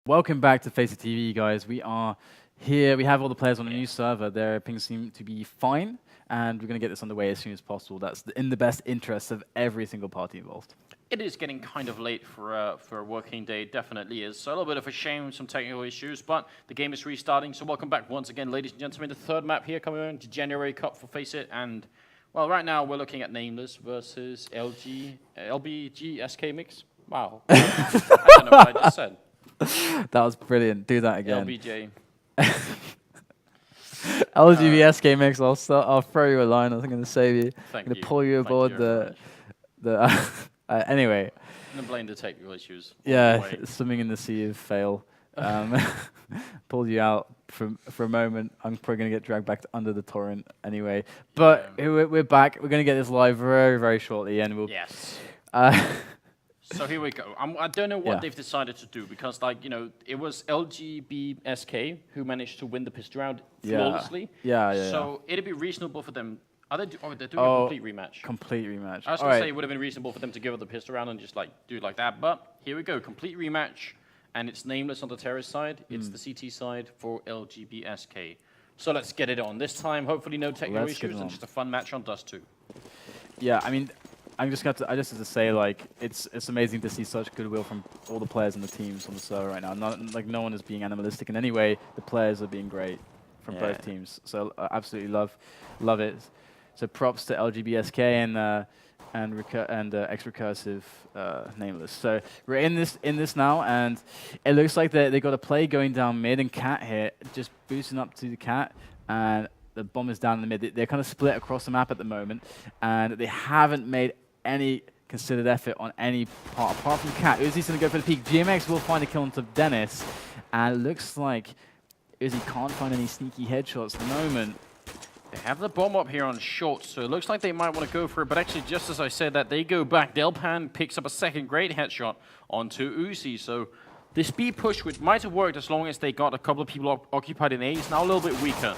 Welcome back to FACEIT TV, guys. We are here. We have all the players on a new server. Their pings seem to be fine, and we're going to get this underway as soon as possible. That's in the best interest of every single party involved. It is getting kind of late for a working day, definitely is. So a little bit of a shame, some technical issues, but the game is restarting. So welcome back once again, ladies and gentlemen. The third map here coming on to January Cup for FACEIT, and well, right now we're looking at Nameless versus LGB SK mix. Wow, I don't know what I just said. That was brilliant. Do that again. LBJ. LGB SK mix. I'll throw you a line. I'm going to save you. Thank I'm going you. to pull you aboard anyway. I'm gonna blame the technical issues. Yeah, swimming in the sea of fail. Pulled you out for a moment. I'm probably going to get dragged back under the torrent anyway. But we're back. We're going to get this live very, very shortly, and we'll. Yes. So here we go. I don't know what they've decided to do because, like, you know, it was LGB SK who managed to win the pistol round flawlessly. So it'd be reasonable for them. They're doing a complete rematch. Complete rematch. I was going to say it would have been reasonable for them to give it the pistol round and just like do it like that. But here we go. Complete rematch. And it's Nameless on the terrorist side. It's the CT side for LGB SK. So let's get it on. This time, hopefully no technical issues and just a fun match on dust2. Yeah, I mean, I just have to say, like, it's amazing to see such goodwill from all the players and the teams on the server right now. No one is being animalistic in any way. The players are being great from both teams. So absolutely love it. So props to LGB SK and X-Recursive Nameless. So we're in this now, and it looks like they got a play going down mid, and Cat here just boosting up to the Cat, and the bomb is down in the mid. They're kind of split across the map at the moment, and they haven't made any considered effort on any part apart from Cat. Uzi's going to go for the peak. GMX will find a kill onto Dennis, and it looks like Uzi can't find any sneaky headshots at the moment. They have the bomb up here on short, so it looks like they might want to go for it, but actually just as I said that, they go back. Delpan picks up a second great headshot onto Uzi, so the speed push might have worked as long as they got a couple of people occupied in A. It's now a little bit weaker.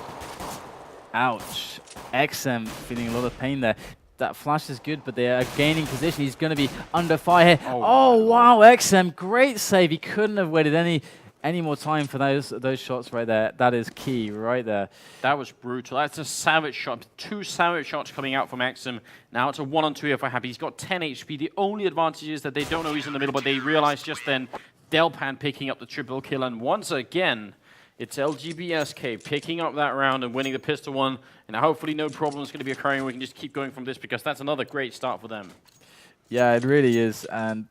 Ouch. XM feeling a lot of pain there. That flash is good, but they are gaining position. He's going to be under fire here. Oh wow, XM, great save. He couldn't have waited any more time for those shots right there. That is key right there. That was brutal. That's a savage shot. 2 savage shots coming out from XM. Now it's a 1-on-2 here for Happy. He's got 10 HP. The only advantage is that they don't know he's in the middle, but they realize just then Delpan picking up the triple kill, and once again, it's LGB SK picking up that round and winning the pistol one, and hopefully no problem is going to be occurring. We can just keep going from this because that's another great start for them. Yeah, it really is, and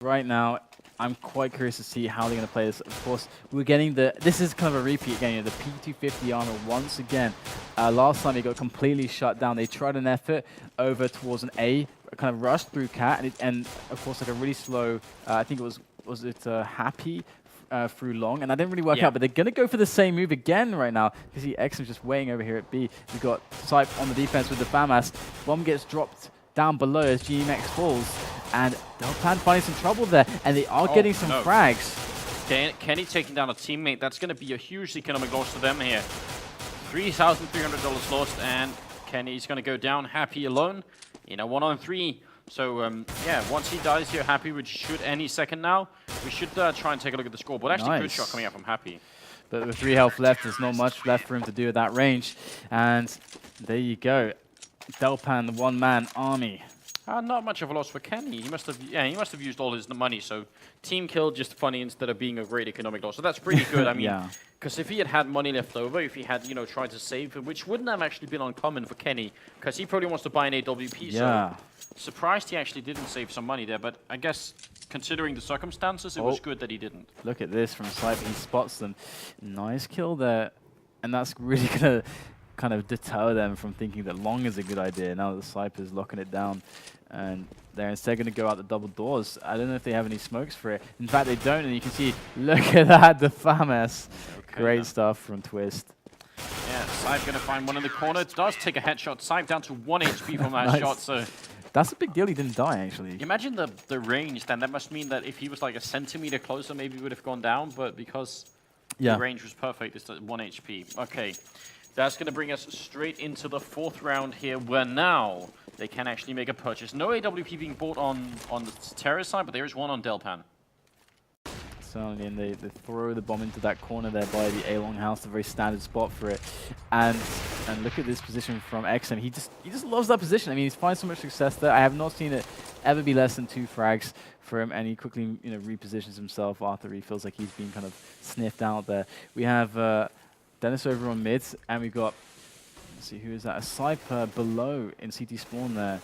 right now, I'm quite curious to see how they're going to play this. Of course, we're getting this is kind of a repeat again, you know, the P250 armor once again. Last time he got completely shut down. They tried an effort over towards an A, kind of rushed through Cat, and of course, like a really slow, I think it was Happy through long, and that didn't really work out, but they're going to go for the same move again right now. You see X is just waiting over here at B. We've got Sype on the defense with the FAMAS. Bomb gets dropped down below as GMX falls, and Delpan finding some trouble there, and they are getting some frags. Kenny taking down a teammate. That's going to be a huge economic loss to them here. $3,300 lost, and Kenny's going to go down Happy alone in a 1-on-3. So, yeah, once he dies here, Happy, which should any second now, we should try and take a look at the score. But actually, good shot coming out from Happy. But with 3 health left, there's not much left for him to do at that range. And there you go. Delpan, the one-man army. Not much of a loss for Kenny. He must have used all his money. So team kill, just funny instead of being a great economic loss. So that's pretty good. I mean, because if he had money left over, if he had tried to save, which wouldn't have actually been uncommon for Kenny, because he probably wants to buy an AWP. So surprised he actually didn't save some money there. But I guess considering the circumstances, it was good that he didn't. Look at this from Sype. He spots them. Nice kill there, and that's really gonna kind of deter them from thinking that long is a good idea. Now that Sype is locking it down, and they're instead going to go out the double doors. I don't know if they have any smokes for it. In fact, they don't, and you can see, look at that, the FAMAS. Great stuff from Twist. Yeah, Sype going to find one in the corner. It does take a headshot. Sype down to 1 HP from that shot, so... That's a big deal. He didn't die, actually. Imagine the range, then. That must mean that if he was like a centimeter closer, maybe he would have gone down, but because the range was perfect, it's at 1 HP. Okay. That's going to bring us straight into the 4th round here, where now they can actually make a purchase. No AWP being bought on the terrorist side, but there is one on Delpan. Certainly, and they throw the bomb into that corner there by the A-Long house, a very standard spot for it. And look at this position from XM. He just loves that position. I mean, he's finding so much success there. I have not seen it ever be less than 2 frags for him, and he quickly repositions himself after he feels like he's been kind of sniffed out there. We have Dennis over on mid, and we've got, let's see, who is that? A Cyper below in CT spawn there,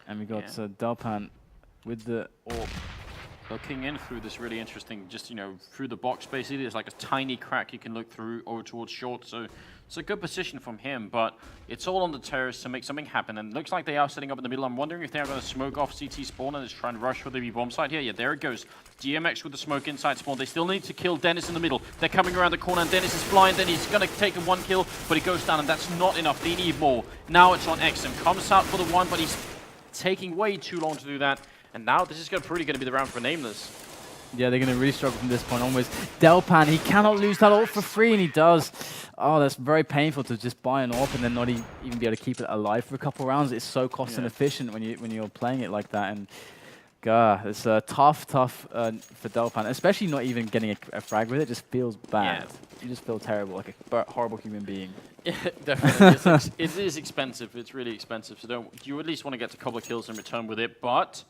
and we got Delpan with the AWP. Looking in through this really interesting, just, through the box, basically. There's like a tiny crack you can look through over towards short. So it's a good position from him, but it's all on the terrace to make something happen. And it looks like they are setting up in the middle. I'm wondering if they are going to smoke off CT spawn and just try and rush for the B-bomb side here. Yeah, there it goes. DMX with the smoke inside spawn. They still need to kill Dennis in the middle. They're coming around the corner, and Dennis is blind. Then he's going to take a 1 kill, but he goes down, and that's not enough. They need more. Now it's on XM. Comes out for the 1, but he's taking way too long to do that. And now this is probably going to be the round for Nameless. Yeah, they're going to really struggle from this point onwards. Delpan, he cannot lose that ult for free, and he does. Oh, that's very painful to just buy an AWP and then not even be able to keep it alive for a couple rounds. It's so cost inefficient when you're playing it like that. And God, it's tough for Delpan, especially not even getting a frag with it. Just feels bad. Yeah. You just feel terrible, like a horrible human being. Yeah, definitely. It is expensive. It's really expensive. So you at least want to get a couple of kills in return with it, but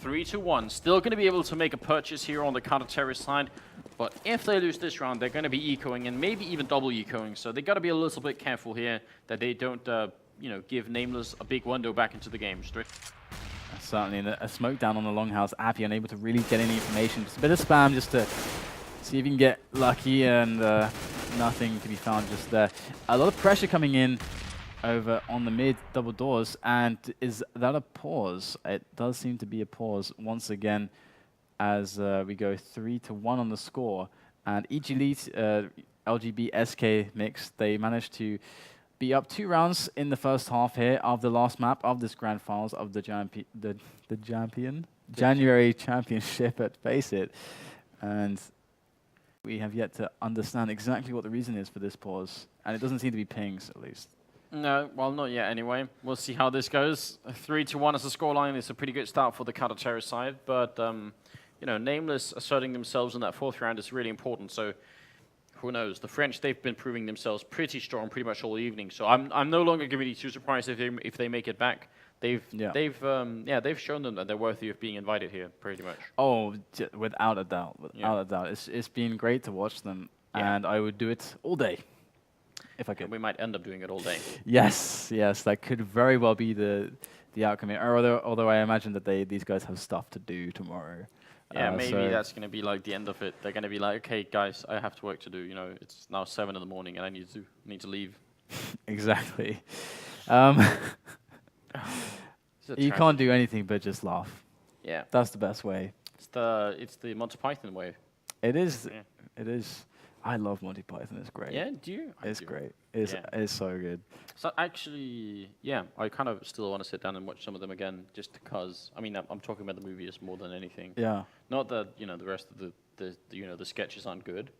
3-1. Still going to be able to make a purchase here on the counter-terrorist side. But if they lose this round, they're going to be ecoing and maybe even double ecoing. So they got to be a little bit careful here that they don't, give Nameless a big window back into the game. Certainly, and a smoke down on the longhouse. Appy unable to really get any information. Just a bit of spam just to see if you can get lucky, and nothing to be found just there. A lot of pressure coming in over on the mid double doors, and is that a pause? It does seem to be a pause once again as we go 3-1 on the score. And each elite LGB SK mix, they managed to be up 2 rounds in the first half here of the last map of this grand finals of the January Championship at FACEIT. And we have yet to understand exactly what the reason is for this pause, and it doesn't seem to be pings, at least. No, well, not yet anyway. We'll see how this goes. 3-1 as a scoreline is a pretty good start for the counter-terrorist side, but Nameless asserting themselves in that 4th round is really important. So who knows? The French, they've been proving themselves pretty strong pretty much all evening. So I'm no longer going to be too surprised if they make it back. They've shown them that they're worthy of being invited here, pretty much. Oh, without a doubt, without a doubt. It's been great to watch them, and I would do it all day if I could. And we might end up doing it all day. Yes, that could very well be the outcome here. Although I imagine that these guys have stuff to do tomorrow. Yeah, maybe that's going to be like the end of it. They're going to be like, okay, guys, I have to work to do. It's now 7 in the morning, and I need to leave. Exactly. You can't do anything but just laugh. Yeah, that's the best way. It's the Monty Python way. It is. Yeah. It is. I love Monty Python. It's great. Yeah, do you? It's great. It's so good. So actually, I kind of still want to sit down and watch some of them again, just because. I mean, I'm talking about the movies more than anything. Yeah. Not that the rest of the sketches aren't good,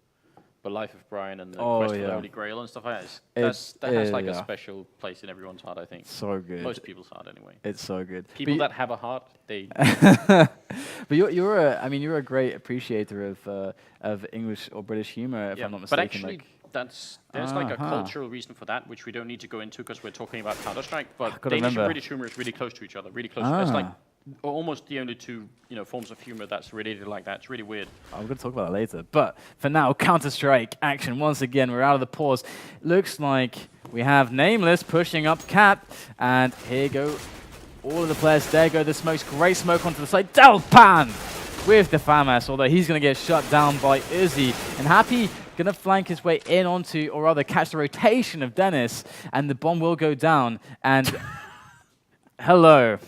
but Life of Brian and the Quest for the Holy Grail and stuff like that. That has like a special place in everyone's heart, I think. So good. Most people's heart, anyway. It's so good. People that have a heart, they. But you're a great appreciator of English or British humor, if I'm not mistaken. But actually, there's like a cultural reason for that, which we don't need to go into because we're talking about Counter-Strike. But Danish and British humor is really close to each other, really close. It's like almost the only two forms of humor that's related like that. It's really weird. I'm going to talk about that later. But for now, Counter-Strike action once again. We're out of the pause. Looks like we have Nameless pushing up Cap, and here go all of the players. There go the smokes. Great smoke onto the side. Delpan with the FAMAS, although he's going to get shut down by Uzi. And Happy going to flank his way in onto, or rather catch the rotation of Dennis, and the bomb will go down. And hello.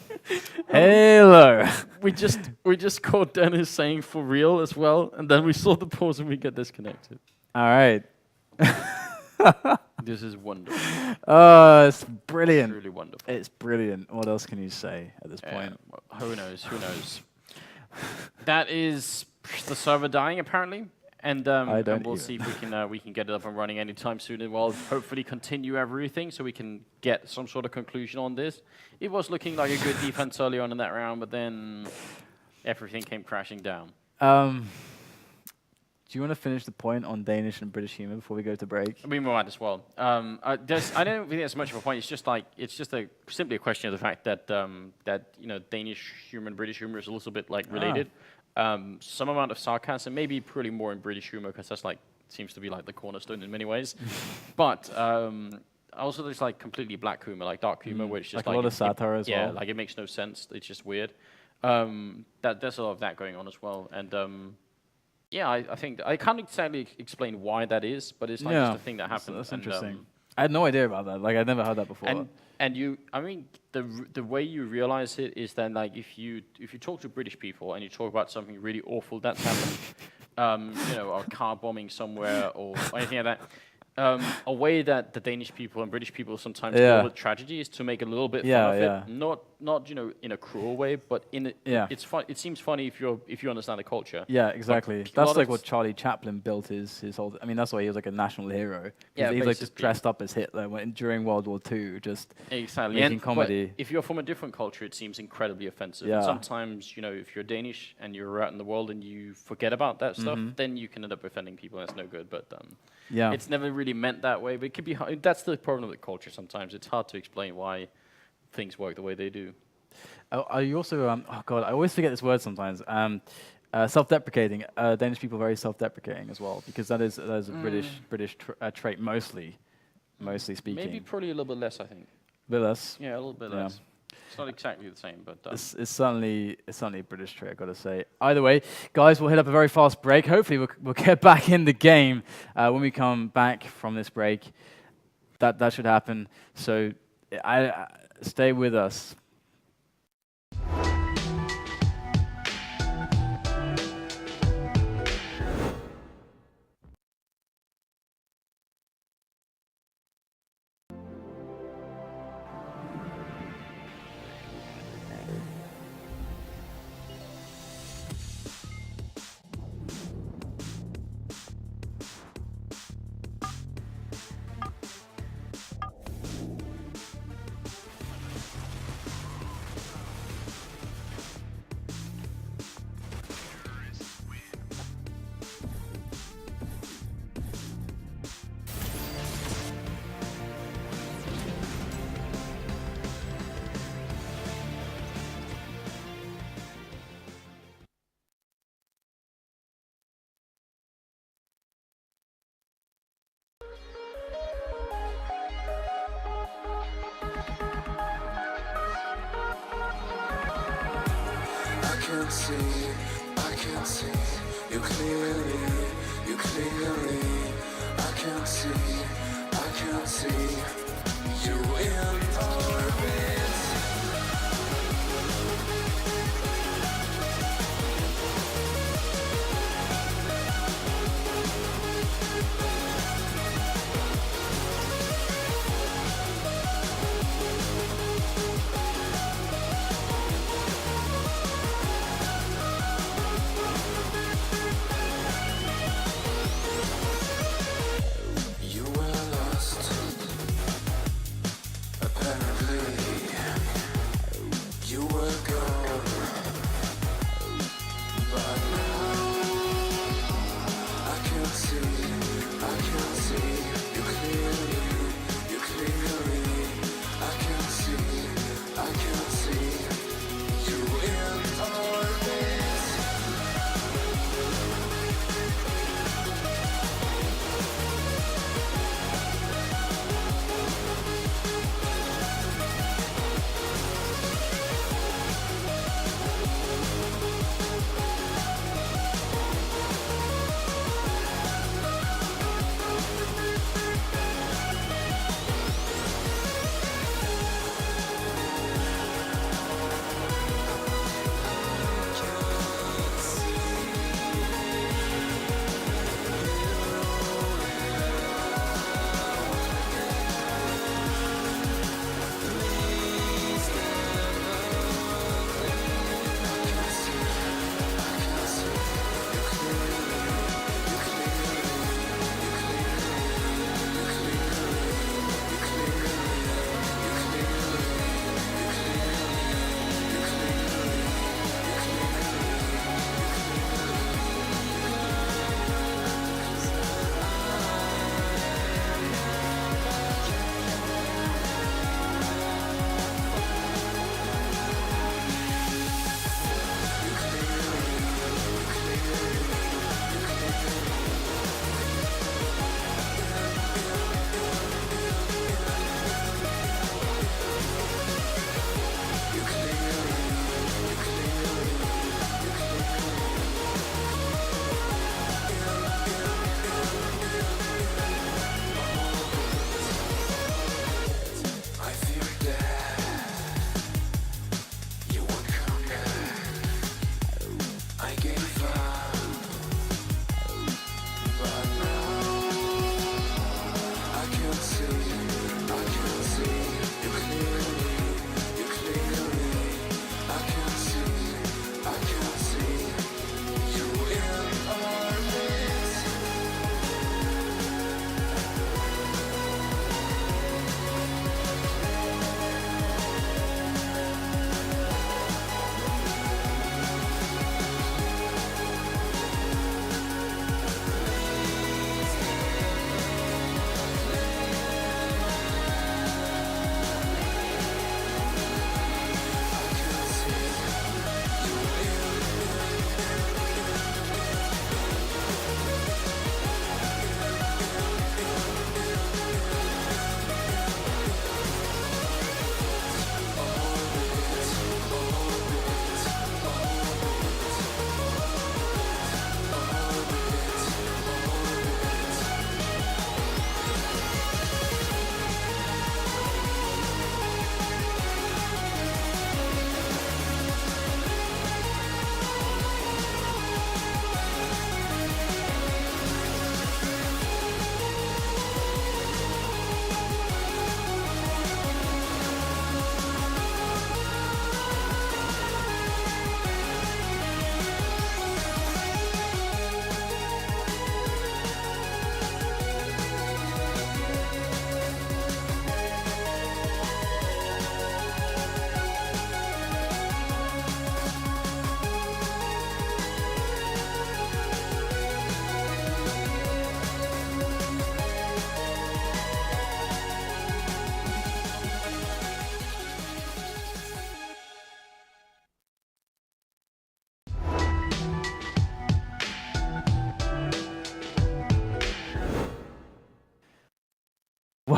We just caught Dennis saying for real as well, and then we saw the pause and we get disconnected. All right. This is wonderful. Oh, it's brilliant. It's really wonderful. It's brilliant. What else can you say at this point? Who knows? Who knows? That is the server dying apparently, and we'll see if we can get it up and running anytime soon, and we'll hopefully continue everything so we can get some sort of conclusion on this. It was looking like a good defense early on in that round, but then everything came crashing down. Do you want to finish the point on Danish and British humor before we go to break? We might as well. I don't think that's much of a point. It's just like simply a question of the fact that Danish humor and British humor is a little bit like related. Some amount of sarcasm, maybe pretty more in British humor because that's like seems to be like the cornerstone in many ways. But also there's like completely black humor, like dark humor, which just like a lot of satire as well. Yeah, like it makes no sense. It's just weird. There's a lot of that going on as well, and. Yeah, I think I can't exactly explain why that is, but it's like just a thing that happens. That's interesting. I had no idea about that. Like I'd never heard that before. And I mean, the way you realize it is that like if you talk to British people and you talk about something really awful that's happened, a car bombing somewhere or anything like that. A way that the Danish people and British people sometimes deal with tragedy is to make a little bit fun of it, not in a cruel way, but it's fun. It seems funny if you understand the culture. Yeah, exactly. That's like what Charlie Chaplin built his whole. I mean, that's why he was like a national hero. Yeah, he was like just dressed up as Hitler during World War II, just making comedy. But if you're from a different culture, it seems incredibly offensive. Yeah. And sometimes, if you're Danish and you're out in the world and you forget about that stuff, then you can end up offending people. And that's no good. But it's never really meant that way, but it could be hard. That's the problem with culture sometimes. It's hard to explain why things work the way they do. Are you also, oh God, I always forget this word sometimes. Self-deprecating. Danish people are very self-deprecating as well, because that is a British trait mostly speaking. Maybe probably a little bit less, I think. A bit less? Yeah, a little bit less. It's not exactly the same, but it's certainly a British trait, I've got to say. Either way, guys, we'll hit up a very fast break. Hopefully, we'll get back in the game when we come back from this break. That should happen. So, stay with us. I can see you clearly, I can see you in orbit. You were lost, apparently.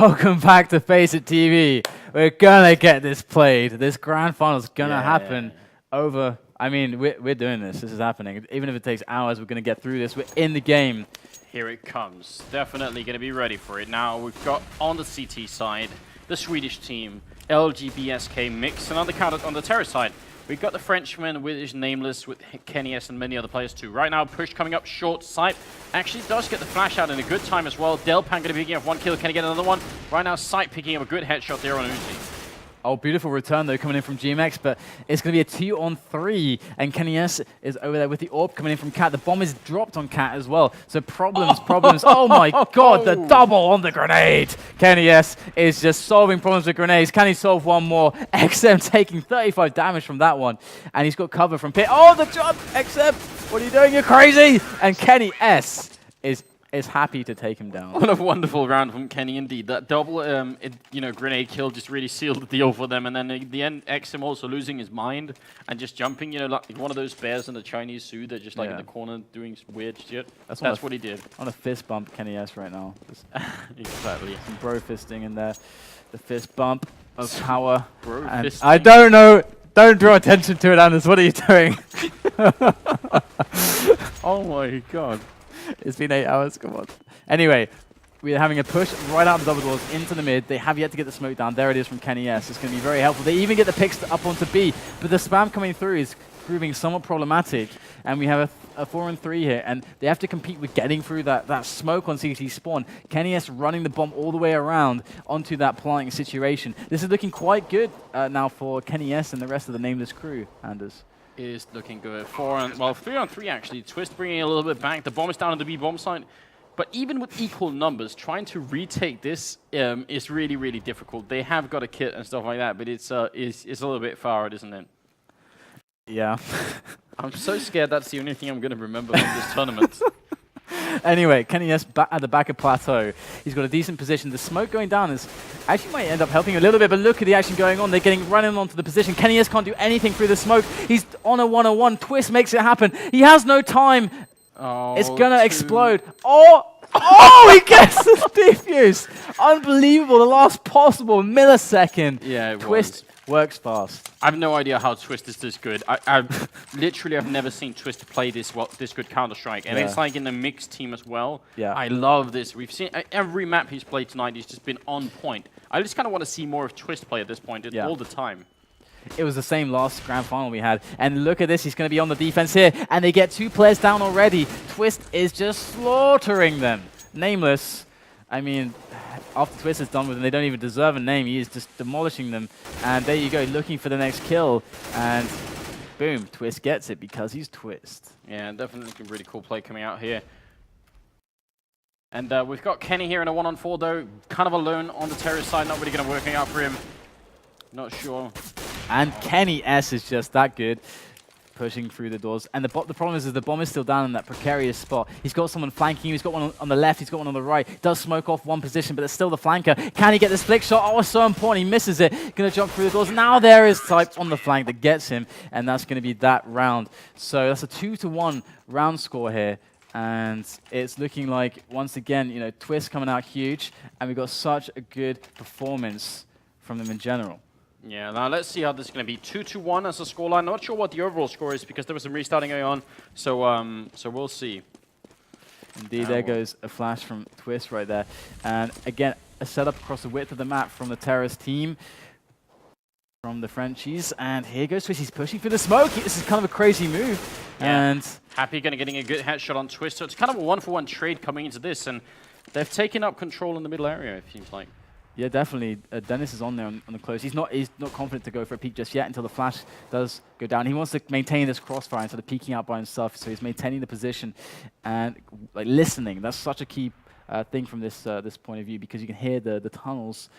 welcome back to FACEIT TV. We're gonna get this played. This grand final's gonna happen over. I mean, we're doing this. This is happening. Even if it takes hours, we're gonna get through this. We're in the game. Here it comes. Definitely going to be ready for it. Now we've got on the CT side the Swedish team, LGB SK mix, and on the Terror side, we've got the Frenchman with his Nameless, with Kenny S and many other players too. Right now, push coming up short. Sight actually does get the flash out in a good time as well. Delpan going to be picking up one kill. Can he get another one? Right now, Sight picking up a good headshot there on Uzi. Oh, beautiful return, though, coming in from GMX, but it's going to be a 2-on-3, and Kenny S is over there with the AWP coming in from Cat. The bomb is dropped on Cat as well, so problems. Oh my god, the double on the grenade! Kenny S is just solving problems with grenades. Can he solve one more? XM taking 35 damage from that one, and he's got cover from Pit. Oh, the jump! XM, what are you doing? You're crazy! And Kenny S is happy to take him down. What a wonderful round from Kenny indeed. That double, grenade kill just really sealed the deal for them. And then at the end, XM also losing his mind and just jumping, like one of those bears in the Chinese zoo. They're just like in the corner doing weird shit. That's what he did. On a fist bump, Kenny S right now. Exactly. Some bro fisting in there. The fist bump of power. Bro and fisting. I don't know. Don't draw attention to it, Anders. What are you doing? Oh my god. It's been 8 hours, come on. Anyway, we're having a push right out of the double doors into the mid. They have yet to get the smoke down. There it is from Kenny S. It's going to be very helpful. They even get the picks up onto B, but the spam coming through is proving somewhat problematic. And we have a 4-on-3 here, and they have to compete with getting through that smoke on CT spawn. Kenny S running the bomb all the way around onto that planting situation. This is looking quite good now for Kenny S and the rest of the Nameless crew, Anders. Is looking good. 3-on-3 actually. Twist bringing a little bit back. The bomb is down on the B bomb site. But even with equal numbers, trying to retake this is really, really difficult. They have got a kit and stuff like that, but it's a little bit far out, isn't it? Yeah. I'm so scared that's the only thing I'm going to remember from this tournament. Anyway, Kenny S at the back of Plateau. He's got a decent position. The smoke going down is actually might end up helping a little bit, but look at the action going on. They're getting running onto the position. Kenny S can't do anything through the smoke. He's on a 1-on-1. Twist makes it happen. He has no time. Oh, it's going to explode. He gets the defuse. Unbelievable. The last possible millisecond. Yeah, Twist works fast. I have no idea how Twist is this good. I literally have never seen Twist play this good Counter-Strike. And it's like in the mixed team as well. Yeah. I love this. We've seen every map he's played tonight, he's just been on point. I just kind of want to see more of Twist play at this point all the time. It was the same last grand final we had. And look at this, he's going to be on the defense here. And they get 2 players down already. Twist is just slaughtering them. Nameless, I mean, after Twist is done with them, they don't even deserve a name. He is just demolishing them. And there you go, looking for the next kill. And boom, Twist gets it because he's Twist. Yeah, definitely a really cool play coming out here. And we've got Kenny here in a 1-on-4 though. Kind of alone on the terrorist side, not really going to work out for him. Not sure. And Kenny S is just that good, pushing through the doors. And the problem is the bomb is still down in that precarious spot. He's got someone flanking him. He's got one on the left. He's got one on the right. Does smoke off one position, but there's still the flanker. Can he get the flick shot? Oh, it's so important. He misses it. Going to jump through the doors. Now there is Type on the flank that gets him, and that's going to be that round. So that's a 2-to-1 round score here. And it's looking like, once again, Twist coming out huge, and we've got such a good performance from them in general. Yeah, now let's see how this is going to be. 2-1 as a scoreline. Not sure what the overall score is because there was some restarting going on. So we'll see. Indeed, there goes a flash from Twist right there. And again, a setup across the width of the map from the Terrorist team, from the Frenchies. And here goes Twist. He's pushing through the smoke. This is kind of a crazy move. Yeah. And Happy getting a good headshot on Twist. So it's kind of a 1-for-1 trade coming into this. And they've taken up control in the middle area, it seems like. yeah, definitely. Dennis is on there on the close. He's not confident to go for a peek just yet until the flash does go down. He wants to maintain this crossfire instead of peeking out by himself. So he's maintaining the position and like listening. That's such a key thing from this this point of view, because you can hear the tunnels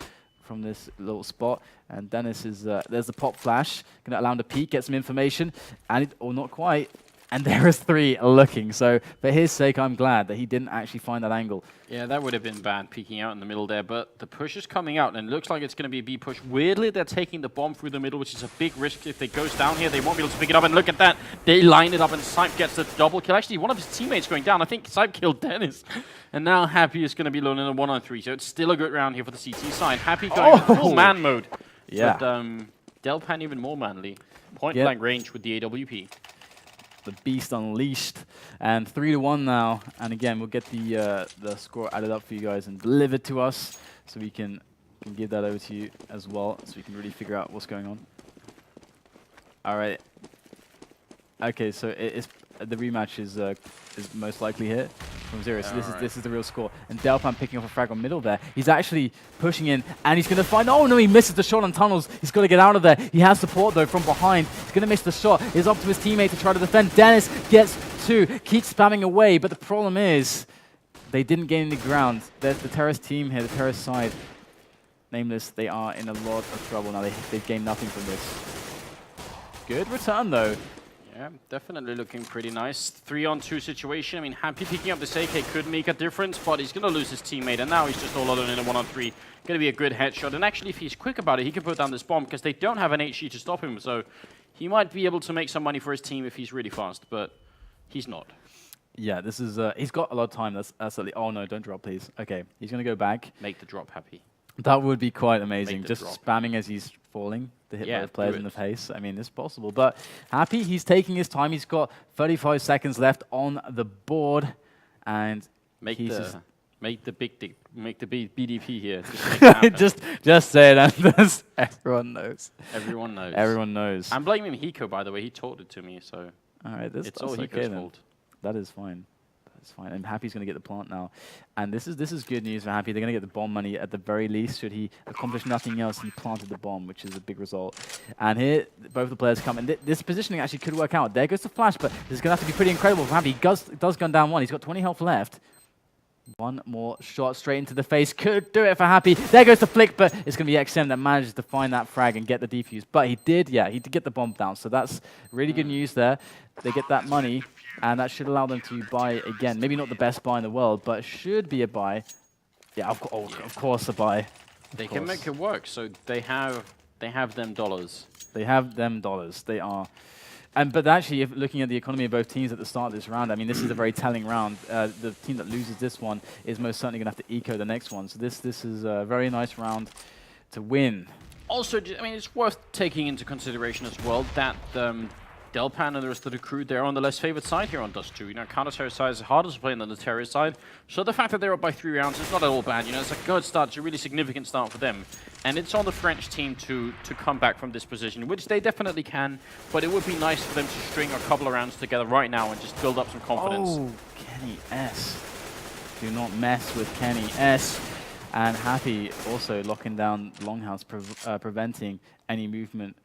from this little spot. And Dennis is there's the pop flash, going to allow him to peek, get some information, and or not quite. And there is 3 looking. So for his sake, I'm glad that he didn't actually find that angle. Yeah, that would have been bad, peeking out in the middle there. But the push is coming out, and it looks like it's going to be a B push. Weirdly, they're taking the bomb through the middle, which is a big risk. If it goes down here, they won't be able to pick it up. And look at that. They line it up, and Sype gets the double kill. Actually, one of his teammates going down. I think Sype killed Dennis. And now Happy is going to be alone in a 1-on-3. So it's still a good round here for the CT side. Happy going full man mode. Yeah. But Delpan even more manly. Point blank range with the AWP. The beast unleashed, and 3-1 now. And again, we'll get the score added up for you guys and delivered to us, so we can give that over to you as well, so we can really figure out what's going on. All right. Okay, so the rematch is most likely here from 0. So this is the real score. And Delpan picking off a frag on middle there. He's actually pushing in, and he's going to find... Oh, no, he misses the shot on tunnels. He's got to get out of there. He has support, though, from behind. He's going to miss the shot. It's up to his teammate to try to defend. Dennis gets 2, keeps spamming away, but the problem is they didn't gain any ground. There's the Terrace team here, the Terrace side. Nameless, they are in a lot of trouble now. They've gained nothing from this. Good return, though. Yeah, definitely looking pretty nice. 3-on-2 situation. I mean, Happy picking up this AK could make a difference, but he's going to lose his teammate, and now he's just all alone in a 1-on-3. Going to be a good headshot, and actually, if he's quick about it, he can put down this bomb, because they don't have an HG to stop him, so he might be able to make some money for his team if he's really fast, but he's not. Yeah, this is... he's got a lot of time. That's oh, no, don't drop, please. Okay, he's going to go back. Make the drop, Happy. That would be quite amazing. Just drop. spamming as he's falling to hit both players in the it. face. I mean, it's possible. But Happy, he's taking his time. He's got 35 seconds left on the board, and Make the BDP here. just say it, Anders. Everyone knows. Everyone knows. Everyone knows. I'm blaming Hiko, by the way. He taught it to me, so All right, it's all that's Hiko's okay, fault. That is fine. That's fine. And Happy's going to get the plant now. And this is good news for Happy. They're going to get the bomb money at the very least. Should he accomplish nothing else, he planted the bomb, which is a big result. And here, both the players come. And this positioning actually could work out. There goes the flash, but this is going to have to be pretty incredible for Happy. He does gun down 1. He's got 20 health left. One more shot straight into the face. Could do it for Happy. There goes the flick, but it's going to be XM that manages to find that frag and get the defuse. But he did get the bomb down. So that's really good news there. They get that money. And that should allow them to buy again. Maybe not the best buy in the world, but should be a buy. Yeah, of course a buy. They can make it work. So they have them dollars. They have them dollars. They are. But actually, if looking at the economy of both teams at the start of this round, I mean, this is a very telling round. The team that loses this one is most certainly going to have to eco the next one. So this is a very nice round to win. Also, I mean, it's worth taking into consideration as well that Delpan and the rest of the crew, they're on the less favored side here on dust2. You know, counter-terrorist side is harder to play than the terrorist side. So the fact that they're up by 3 rounds is not at all bad. You know, it's a good start. It's a really significant start for them. And it's on the French team to come back from this position, which they definitely can. But it would be nice for them to string a couple of rounds together right now and just build up some confidence. Oh, Kenny S. Do not mess with Kenny S. And Happy also locking down Longhouse, preventing any movement,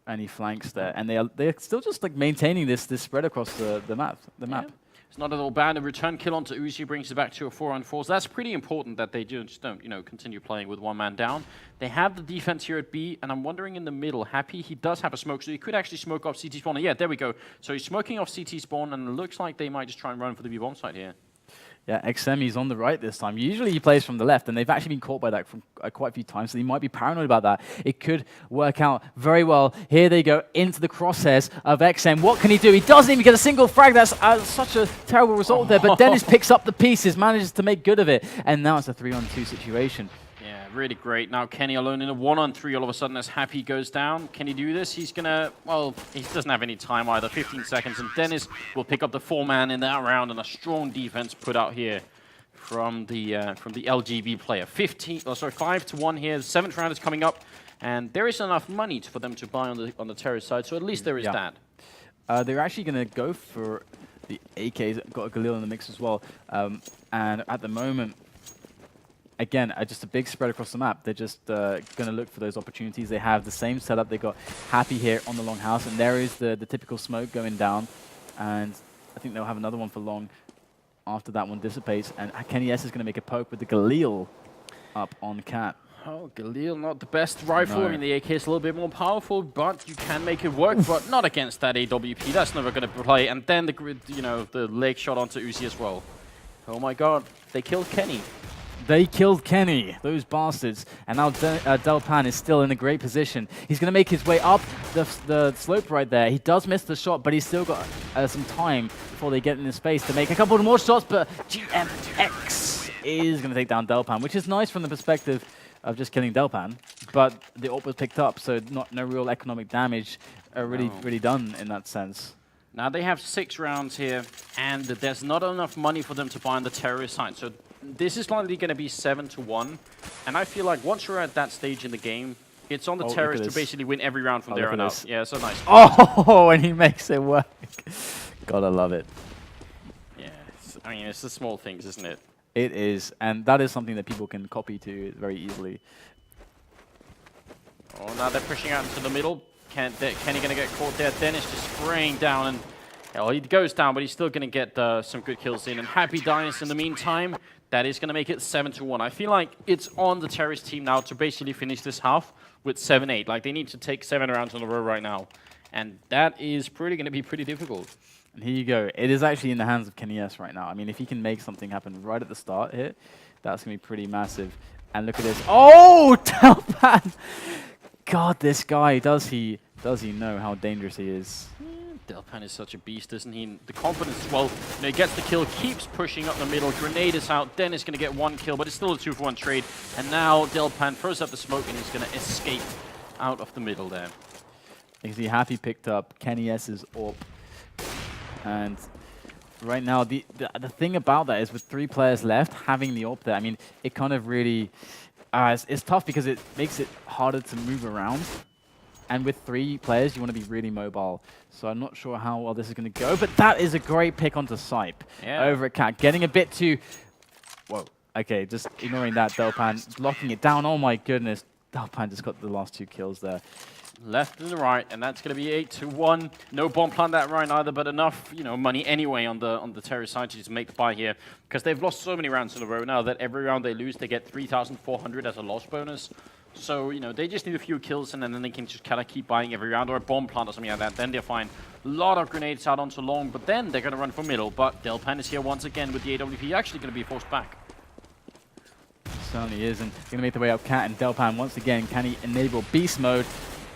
any flanks there, and they're still just like maintaining this spread across the map. Yeah. It's not at all bad. A return kill onto Uzi brings it back to a 4-on-4. So that's pretty important that they just don't, continue playing with 1 man down. They have the defense here at B, and I'm wondering in the middle, Happy, he does have a smoke, so he could actually smoke off CT spawn. Yeah, there we go. So he's smoking off CT spawn, and it looks like they might just try and run for the B bomb site here. Yeah, XM, he's on the right this time. Usually he plays from the left, and they've actually been caught by that from quite a few times, so he might be paranoid about that. It could work out very well. Here they go into the crosshairs of XM. What can he do? He doesn't even get a single frag. That's such a terrible result there, but Dennis picks up the pieces, manages to make good of it, and now it's a 3-on-2 situation. Yeah, really great. Now Kenny alone in a 1-on-3 all of a sudden as Happy goes down. Can he do this? He's gonna, well, he doesn't have any time either, 15 seconds, and Dennis will pick up the 4-man in that round, and a strong defense put out here from the LGB player. 5-1 here. The 7th round is coming up, and there is enough money for them to buy on the terrorist side, so at least there is that. They're actually gonna go for the AKs. Got a Galil in the mix as well, and at the moment, again, just a big spread across the map. They're just going to look for those opportunities. They have the same setup. They got Happy here on the long house, and there is the typical smoke going down. And I think they'll have another one for long after that one dissipates. And Kenny S is going to make a poke with the Galil up on Cat. Oh, Galil, not the best rifle. No. I mean, the AK is a little bit more powerful, but you can make it work, but not against that AWP. That's never going to play. And then the grid, you know, the leg shot onto Uzi as well. Oh my god, they killed Kenny. They killed Kenny, those bastards. And now Delpan is still in a great position. He's going to make his way up the slope right there. He does miss the shot, but he's still got some time before they get in his space to make a couple more shots. But GMX is going to take down Delpan, which is nice from the perspective of just killing Delpan. But the AWP was picked up, so no real economic damage really done in that sense. Now they have 6 rounds here, and there's not enough money for them to buy on the terrorist side. So this is likely going to be 7-1. And I feel like once you're at that stage in the game, it's on the terrorists to basically win every round from there on out. Yeah, so nice. Oh, and he makes it work. Gotta love it. Yeah, I mean, it's the small things, isn't it? It is, and that is something that people can copy to very easily. Oh, now they're pushing out into the middle. Kenny going to get caught there. Dennis just spraying down, and well, he goes down, but he's still going to get some good kills in. And Happy Dinas in the meantime, that is going to make it 7-1. I feel like it's on the terrorist team now to basically finish this half with 7-8. Like, they need to take 7 rounds in a row right now, and that is going to be pretty difficult. And here you go. It is actually in the hands of Kenny S right now. I mean, if he can make something happen right at the start here, that's going to be pretty massive. And look at this. Oh, Delpan! God, this guy, does he know how dangerous he is? Delpan is such a beast, isn't he? The confidence as well. You know, he gets the kill, keeps pushing up the middle. Grenade is out. Dennis going to get 1 kill, but it's still a 2-for-1 trade. And now Delpan throws up the smoke, and he's going to escape out of the middle there. You can see Happy picked up Kenny S's AWP. And right now, the thing about that is with 3 players left, having the AWP there, I mean, it kind of really... it's tough because it makes it harder to move around. And with 3 players, you want to be really mobile. So I'm not sure how well this is going to go. But that is a great pick onto Sipe over at Cat. Getting a bit too... Whoa. Okay, just ignoring that. Delpan locking it down. Oh my goodness. Delpan just got the last 2 kills there. Left and the right, and that's going to be 8-1. No bomb plant that right either, but enough, you know, money anyway on the terrorist side to just make the buy here, because they've lost so many rounds in a row now that every round they lose, they get 3,400 as a loss bonus. So, you know, they just need a few kills, and then they can just kind of keep buying every round, or a bomb plant or something like that. Then they're fine. A lot of grenades out onto long, but then they're going to run for middle. But Delpan is here once again with the AWP, actually going to be forced back. Certainly is, and going to make the way up Cat, and Delpan once again, can he enable beast mode?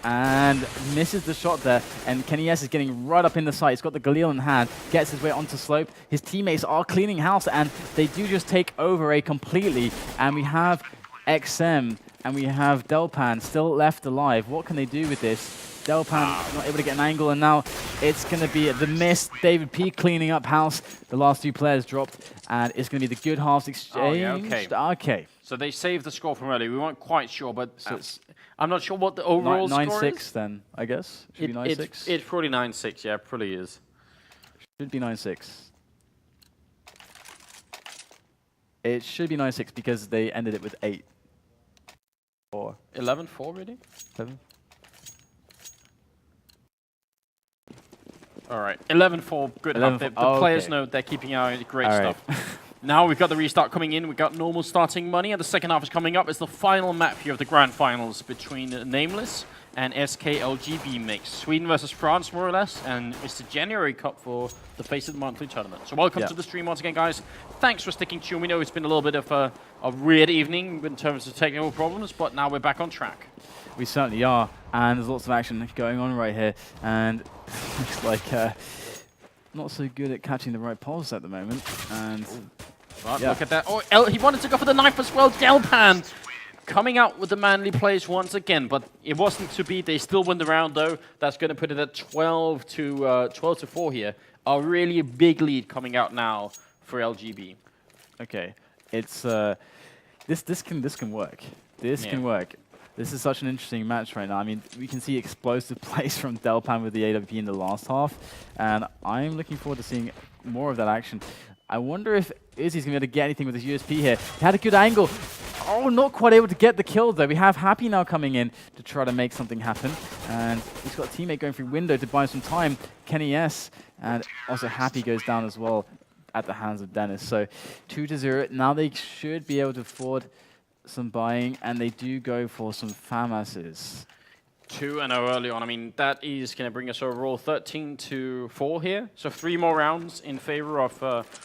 And misses the shot there, and Kenny S is getting right up in the site. He's got the Galil in hand, gets his way onto slope. His teammates are cleaning house, and they do just take over A completely. And we have XM, and we have Delpan still left alive. What can they do with this? Delpan not able to get an angle, and now it's going to be the miss. David P cleaning up house. The last 2 players dropped, and it's going to be the good halves exchange. Oh, yeah, okay. Okay. So they saved the score from earlier. We weren't quite sure, but I'm not sure what the overall score is. 9-6 then, I guess. Should be 9-6. It's probably 9-6, yeah, probably is. Should be 9-6. It should be 9-6 because they ended it with 8. 4. 11-4, really? 7. All right, 11-4, good enough. The players know they're keeping out great stuff. Now we've got the restart coming in. We've got normal starting money, and the second half is coming up. It's the final map here of the grand finals between Nameless and SK LGB mix. Sweden versus France, more or less, and it's the January Cup for the FACEIT monthly tournament. So welcome to the stream once again, guys. Thanks for sticking tuned. We know it's been a little bit of a weird evening in terms of technical problems, but now we're back on track. We certainly are, and there's lots of action going on right here, and looks like not so good at catching the right pulse at the moment, and... Right, look at that. Oh, he wanted to go for the knife as well. Delpan coming out with the manly plays once again, but it wasn't to be. They still win the round, though. That's going to put it at 12-4 here. A really big lead coming out now for LGB. Okay, it's this can work. This can work. This is such an interesting match right now. I mean, we can see explosive plays from Delpan with the AWP in the last half, and I'm looking forward to seeing more of that action. I wonder if Izzy's going to be able to get anything with his USP here. He had a good angle. Oh, not quite able to get the kill, though. We have Happy now coming in to try to make something happen. And he's got a teammate going through window to buy some time. Kenny S. And also Happy goes down as well at the hands of Dennis. So 2-0. Now they should be able to afford some buying, and they do go for some FAMASs. 2-0 early on. I mean, that is going to bring us overall 13-4 here. So 3 more rounds in favor of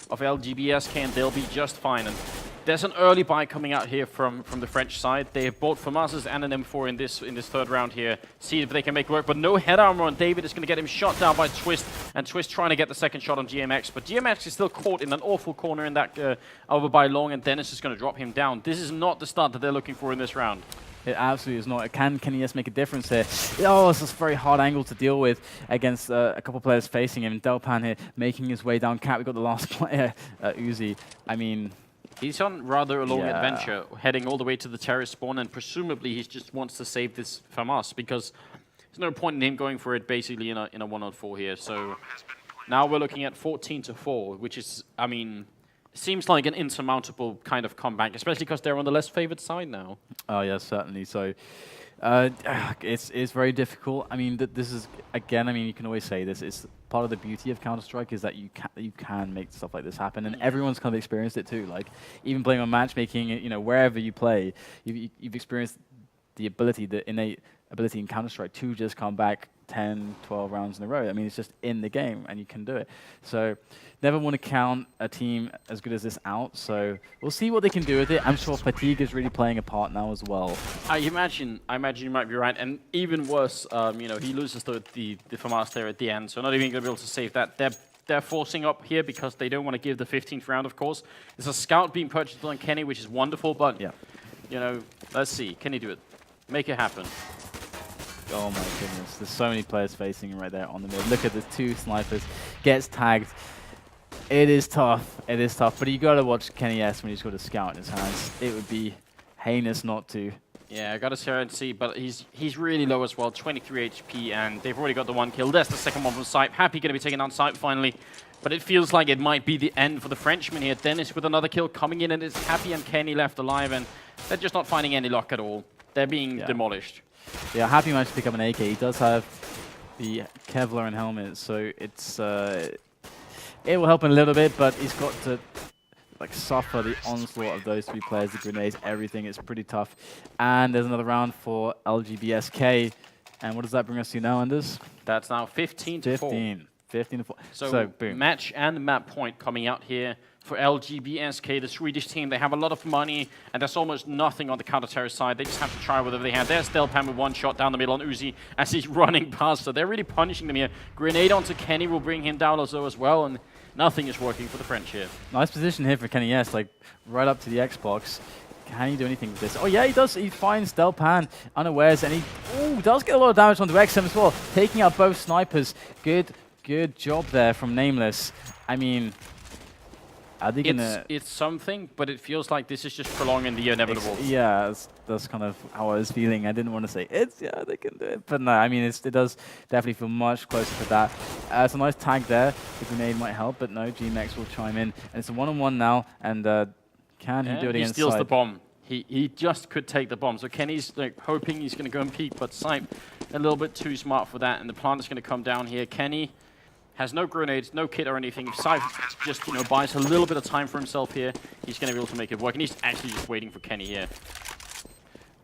LGB SK, and they'll be just fine. And there's an early buy coming out here from the French side. They have bought FAMASs and an M4 in this third round here. See if they can make it work. But no head armor on David. Is going to get him shot down by Twist, and Twist trying to get the second shot on GMX. But GMX is still caught in an awful corner in that over by Long, and Dennis is going to drop him down. This is not the start that they're looking for in this round. It absolutely is not. Can yes make a difference here? Oh, it's a very hard angle to deal with against a couple players facing him. Delpan here making his way down cat. We got the last player, Uzi. I mean, he's on rather a long adventure, heading all the way to the terrorist spawn, and presumably he just wants to save this FAMAS, because there's no point in him going for it basically in a 1-on-4 here. So now we're looking at 14-4, which is, I mean, seems like an insurmountable kind of comeback, especially because they're on the less favored side now. Oh yeah, certainly. So it's very difficult. I mean, this is, again, I mean, you can always say this. It's part of the beauty of Counter-Strike is that you can make stuff like this happen, and everyone's kind of experienced it too. Like even playing on matchmaking, you know, wherever you play, you've experienced the ability, the innate ability in Counter-Strike to just come back 10, 12 rounds in a row. I mean, it's just in the game, and you can do it. So never want to count a team as good as this out. So we'll see what they can do with it. I'm sure fatigue is really playing a part now as well. I imagine you might be right. And even worse, you know, he loses the FAMAS there at the end. So not even going to be able to save that. They're forcing up here because they don't want to give the 15th round, of course. There's a scout being purchased on Kenny, which is wonderful. But, you know, let's see. Can he do it? Make it happen. Oh my goodness, there's so many players facing him right there on the mid. Look at the 2 snipers, gets tagged. It is tough, but you gotta watch Kenny S when he's got a scout in his hands. It would be heinous not to. Yeah, I gotta share and see, but he's really low as well, 23 HP, and they've already got the 1 kill. There's the second one from Sipe. Happy gonna be taken down Sipe finally, but it feels like it might be the end for the Frenchman here. Dennis with another kill coming in, and it's Happy and Kenny left alive, and they're just not finding any luck at all. They're being demolished. Yeah, Happy managed to pick up an AK. He does have the Kevlar and helmet, so it's it will help him a little bit, but he's got to like suffer the onslaught of those 3 players, the grenades, everything. It's pretty tough. And there's another round for LGB SK. And what does that bring us to now, Anders? That's now 15-4. 15-4. So boom. Match and map point coming out here for LGB SK, the Swedish team. They have a lot of money, and there's almost nothing on the counter-terror side. They just have to try whatever they have. There's Delpan with 1 shot down the middle on Uzi as he's running past. So they're really punishing them here. Grenade onto Kenny will bring him down also as well, and nothing is working for the French here. Nice position here for Kenny S, like right up to the Xbox. Can he do anything with this? Oh yeah, he does. He finds Delpan unawares, and he does get a lot of damage onto XM as well, taking out both snipers. Good job there from Nameless. I mean, are they gonna... It's something, but it feels like this is just prolonging the inevitable. Yeah, that's kind of how I was feeling. I didn't want to say they can do it, but no, I mean, it does definitely feel much closer to that. It's a nice tag there. The grenade might help, but no, GMX will chime in, and it's a 1-on-1 now. And can he do it against Sipe? He steals the bomb. He just could take the bomb. So Kenny's like hoping he's going to go and peek, but Sipe a little bit too smart for that, and the plant is going to come down here. Kenny has no grenades, no kit or anything. If Sipe just, you know, buys a little bit of time for himself here, he's going to be able to make it work. And he's actually just waiting for Kenny here.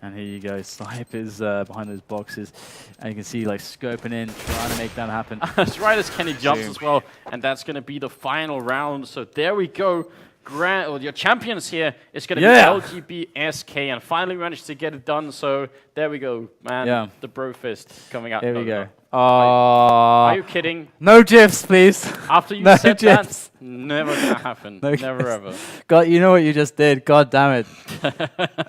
And here you go. Sipe is behind those boxes. And you can see, like, scoping in, trying to make that happen. That's right as Kenny jumps as well. And that's going to be the final round. So there we go. Your champions here is going to be LGB SK, and finally managed to get it done. So there we go, man. The bro fist coming out. There we go. Are you kidding? No GIFs, please. After you said that, never gonna happen. Never ever. God, you know what you just did. God damn it.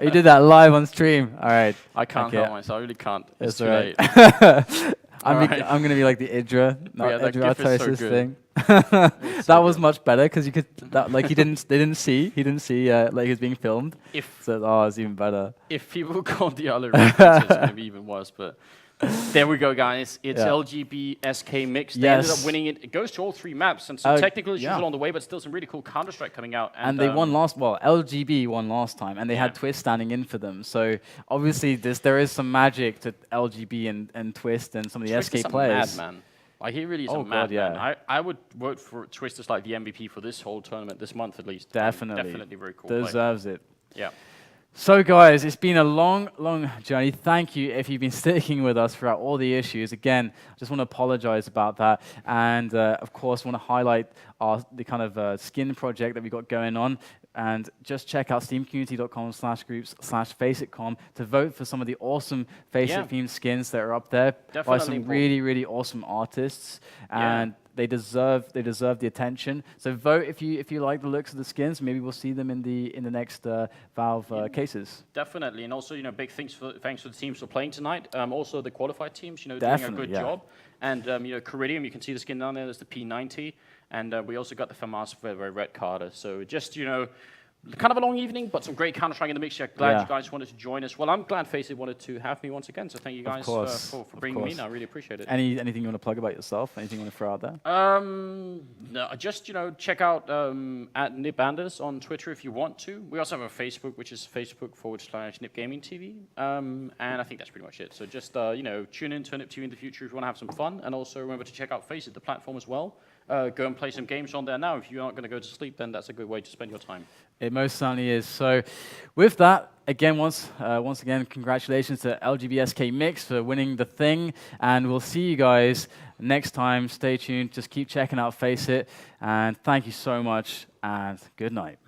You did that live on stream. All right. I can't help myself. I really can't. It's too late. late. I'm going to be like the Idra, not Idra thing. That so was much better because you could, like, they didn't see, like, he was being filmed. So, it's even better. If people called the other references, it's going to be even worse, but there we go, guys. It's LGB SK mixed. They ended up winning it. It goes to all 3 maps, and some technical issues along the way, but still some really cool Counter-Strike coming out. And they won LGB won last time, and they had Twist standing in for them. So obviously there is some magic to LGB and Twist and some of the Twist SK players. Is a madman. Like, he really is a madman. I would vote for Twist as like the MVP for this whole tournament, this month at least. Definitely. Definitely very cool. Deserves it. Yeah. So guys, it's been a long, long journey. Thank you if you've been sticking with us throughout all the issues. Again, I just want to apologize about that. And of course, want to highlight the kind of skin project that we've got going on. And just check out steamcommunity.com/groups/FACEITcom to vote for some of the awesome FACEIT themed skins that are up there by some really, really awesome artists. And they deserve the attention. So vote if you like the looks of the skins. Maybe we'll see them in the next Valve cases. Definitely, and also big thanks for the teams for playing tonight. Also the qualified teams, doing a good job. And Caridium, you can see the skin down there. There's the P90, and we also got the FAMAS for Red Carter. So just kind of a long evening, but some great Counter-Strike in the mix. Glad you guys wanted to join us. Well, I'm glad FACEIT wanted to have me once again, so thank you guys for bringing me in. I really appreciate it. Anything you want to plug about yourself? Anything you want to throw out there? No, just check out at NipAnders on Twitter if you want to. We also have a Facebook, which is Facebook.com/NipGamingTV, and I think that's pretty much it. So just tune in to NipTV in the future if you want to have some fun, and also remember to check out FACEIT, the platform as well. Go and play some games on there now. If you aren't going to go to sleep, then that's a good way to spend your time. It most certainly is. So with that, again, once again, congratulations to LGB SK Mix for winning the thing. And we'll see you guys next time. Stay tuned. Just keep checking out FACEIT. And thank you so much. And good night.